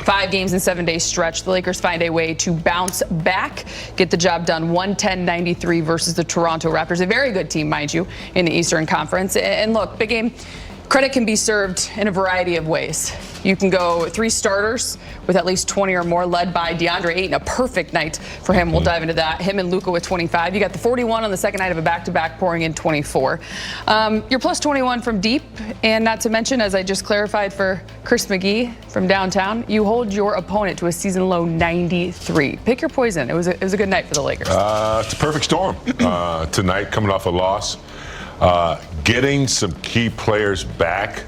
5 games in 7 days stretch. The Lakers find a way to bounce back, get the job done 110-93 versus the Toronto Raptors. A very good team, mind you, in the Eastern Conference. And look, big game. Credit can be served in a variety of ways. You can go 3 starters with at least 20 or more, led by DeAndre Ayton. A perfect night for him. We'll dive into that. Him and Luka with 25. You got the 41 on the second night of a back-to-back, pouring in 24. You're plus 21 from deep, and not to mention, as I just clarified for Chris McGee from downtown, you hold your opponent to a season-low 93. Pick your poison. It was a good night for the Lakers. It's a perfect storm tonight, coming off a loss. Getting some key players back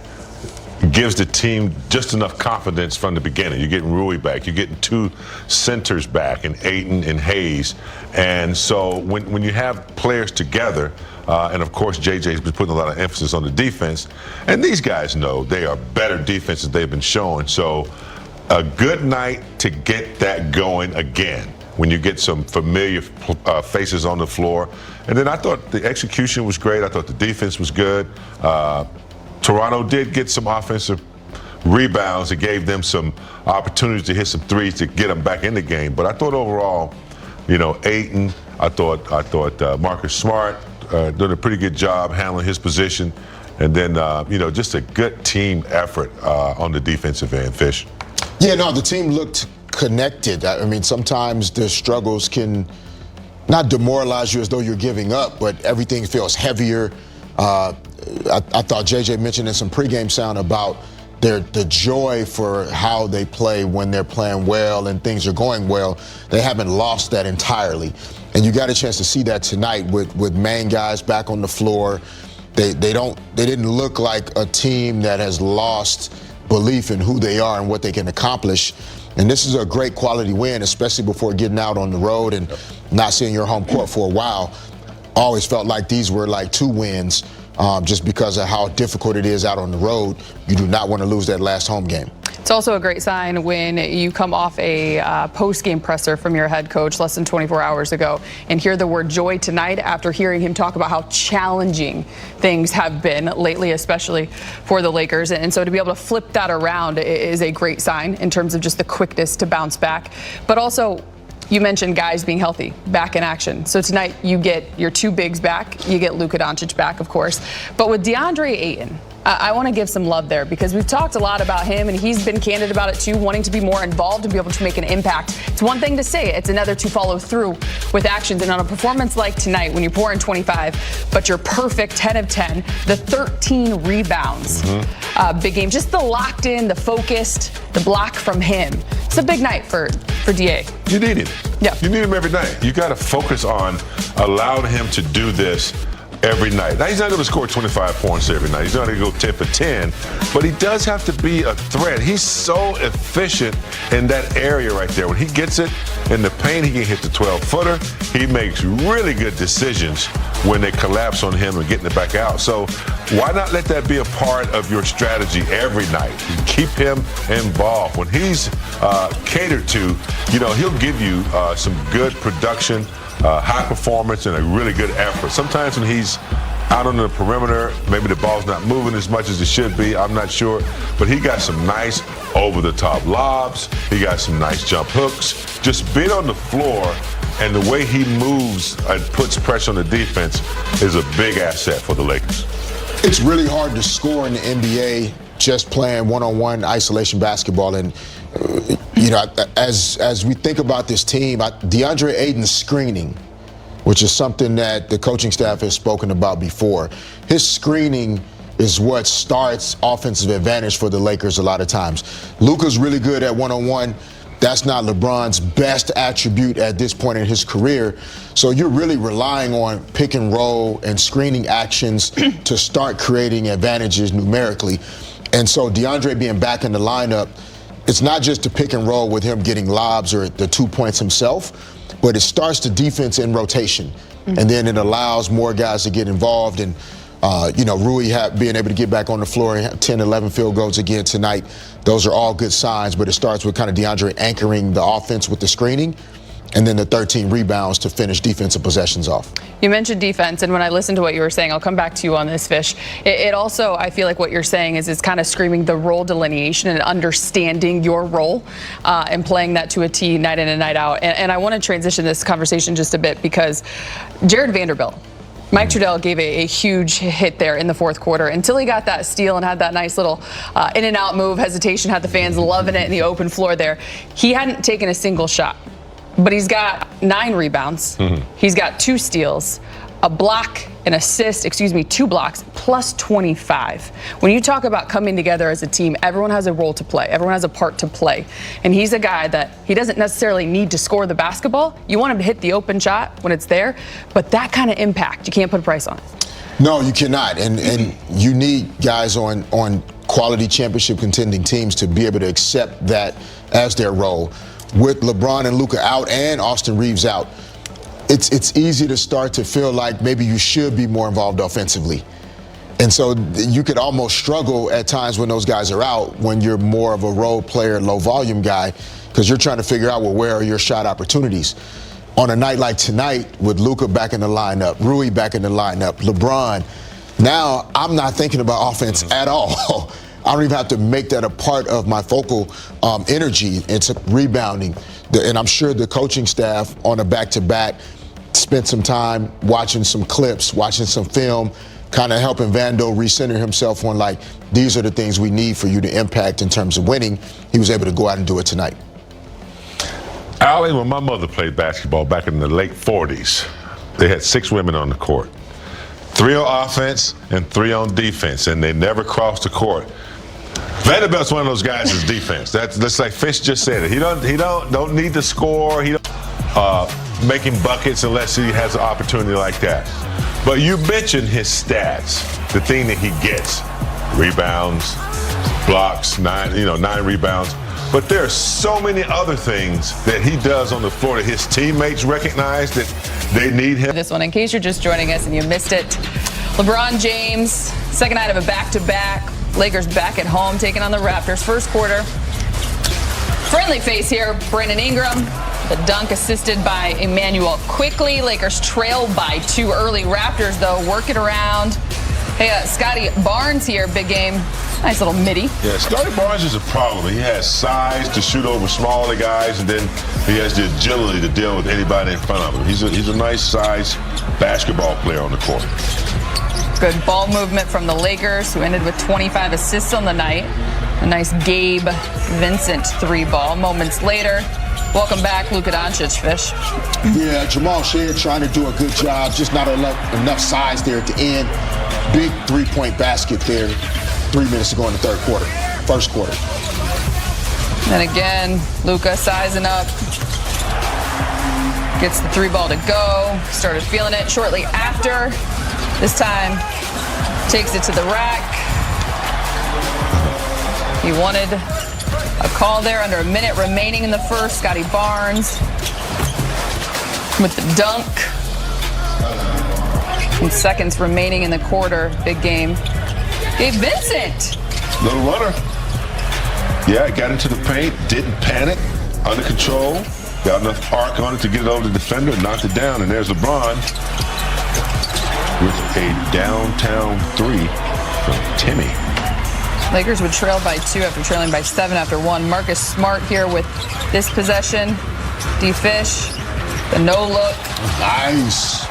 gives the team just enough confidence from the beginning. You're getting Rui back. You're getting 2 centers back, in Ayton and Hayes. And so when you have players together, and of course JJ's been putting a lot of emphasis on the defense, and these guys know they are better defense than they've been showing. So a good night to get that going again, when you get some familiar faces on the floor. And then I thought the execution was great. I thought the defense was good. Toronto did get some offensive rebounds that gave them some opportunities to hit some threes to get them back in the game. But I thought overall, Ayton, I thought Marcus Smart did a pretty good job handling his position. And then, just a good team effort on the defensive end, Fish. Yeah, no, the team looked connected. I mean, sometimes the struggles can not demoralize you as though you're giving up, but everything feels heavier. I thought JJ mentioned in some pregame sound about the joy for how they play when they're playing well and things are going well. They haven't lost that entirely. And you got a chance to see that tonight with main guys back on the floor. They didn't look like a team that has lost belief in who they are and what they can accomplish. And this is a great quality win, especially before getting out on the road and not seeing your home court for a while. Always felt like these were like 2 wins just because of how difficult it is out on the road. You do not want to lose that last home game. It's also a great sign when you come off a post-game presser from your head coach less than 24 hours ago and hear the word joy tonight after hearing him talk about how challenging things have been lately, especially for the Lakers. And so to be able to flip that around is a great sign in terms of just the quickness to bounce back. But also, you mentioned guys being healthy, back in action. So tonight you get your 2 bigs back. You get Luka Doncic back, of course. But with DeAndre Ayton, I want to give some love there because we've talked a lot about him, and he's been candid about it too, wanting to be more involved and be able to make an impact. It's one thing to say it, it's another to follow through with actions. And on a performance like tonight, when you pour in 25, but you're perfect 10 of 10, the 13 rebounds, big game, just the locked in, the focused, the block from him. It's a big night for DA. You need it. Yeah. You need him every night. You got to focus on allowing him to do this every night. Now, he's not going to score 25 points every night. He's not going to go 10 for 10, but he does have to be a threat. He's so efficient in that area right there. When he gets it in the paint, he can hit the 12-footer. He makes really good decisions when they collapse on him and getting it back out. So why not let that be a part of your strategy every night? Keep him involved. When he's catered to, he'll give you some good production, high performance, and a really good effort. Sometimes when he's out on the perimeter, maybe the ball's not moving as much as it should be. I'm not sure. But he got some nice over-the-top lobs. He got some nice jump hooks. Just being on the floor and the way he moves and puts pressure on the defense is a big asset for the Lakers. It's really hard to score in the NBA just playing one-on-one isolation basketball. And as we think about this team, DeAndre Ayton's screening, which is something that the coaching staff has spoken about before, his screening is what starts offensive advantage for the Lakers a lot of times. Luka's really good at one-on-one. That's not LeBron's best attribute at this point in his career. So you're really relying on pick and roll and screening actions to start creating advantages numerically. And so DeAndre being back in the lineup, it's not just to pick and roll with him getting lobs or the 2 points himself, but it starts the defense in rotation. And then it allows more guys to get involved. And, Rui being able to get back on the floor and 10, 11 field goals again tonight, those are all good signs. But it starts with kind of DeAndre anchoring the offense with the screening. and then the 13 rebounds to finish defensive possessions off. You mentioned defense, and when I listened to what you were saying, I'll come back to you on this, Fish. It also, I feel like what you're saying is it's kind of screaming the role delineation and understanding your role and playing that to a T night in and night out. And I want to transition this conversation just a bit because Jared Vanderbilt, Mike Trudell gave a huge hit there in the fourth quarter until he got that steal and had that nice little in and out move, hesitation, had the fans loving it in the open floor there. He hadn't taken a single shot. But he's got 9 rebounds. He's got 2 steals, a block, an assist, 2 blocks, plus 25. When you talk about coming together as a team, everyone has a role to play. Everyone has a part to play. And he's a guy that he doesn't necessarily need to score the basketball. You want him to hit the open shot when it's there. But that kind of impact, you can't put a price on it. No, you cannot. And you need guys on quality championship contending teams to be able to accept that as their role. With LeBron and Luka out and Austin Reeves out, it's easy to start to feel like maybe you should be more involved offensively. And so you could almost struggle at times when those guys are out, when you're more of a role player, low volume guy, because you're trying to figure out, well, where are your shot opportunities? On a night like tonight, with Luka back in the lineup, Rui back in the lineup, LeBron, now I'm not thinking about offense at all. I don't even have to make that a part of my focal energy. It's rebounding. And I'm sure the coaching staff on a back-to-back spent some time watching some clips, watching some film, kind of helping Vando recenter himself on, like, these are the things we need for you to impact in terms of winning. He was able to go out and do it tonight. Allie, when my mother played basketball back in the late 40s, they had 6 women on the court. 3 on offense and 3 on defense, and they never crossed the court. Vanderbilt's one of those guys is defense. That's like Fish just said it. He don't need to score. He don't making buckets unless he has an opportunity like that. But you mentioned his stats, the thing that he gets: rebounds, blocks, 9 rebounds. But there are so many other things that he does on the floor that his teammates recognize that they need him. This one, in case you're just joining us and you missed it, LeBron James, second night of a back-to-back. Lakers back at home taking on the Raptors. First quarter. Friendly face here, Brandon Ingram. The dunk assisted by Emmanuel quickly. Lakers trail by 2 early. Raptors, though, working around. Hey, Scotty Barnes here, big game. Nice little midi. Yeah, Scotty Barnes is a problem. He has size to shoot over smaller guys, and then he has the agility to deal with anybody in front of him. He's a nice size basketball player on the court. Good ball movement from the Lakers, who ended with 25 assists on the night. A nice Gabe Vincent 3-ball. Moments later, welcome back, Luka Doncic, Fish. Yeah, Jamal Sheard trying to do a good job, just not enough size there at the end. Big 3-point basket there, 3 minutes to go in the first quarter. And again, Luka sizing up. Gets the 3-ball to go. Started feeling it shortly after. This time, takes it to the rack. He wanted a call there under a minute remaining in the first. Scotty Barnes with the dunk. And seconds remaining in the quarter. Big game. Gabe Vincent. Little runner. Yeah, got into the paint, didn't panic, under control, got enough arc on it to get it over the defender, knocked it down, and there's LeBron with a downtown 3 from Timmy. Lakers would trail by 2 after trailing by 7 after 1. Marcus Smart here with this possession. D-Fish, the no look. Nice.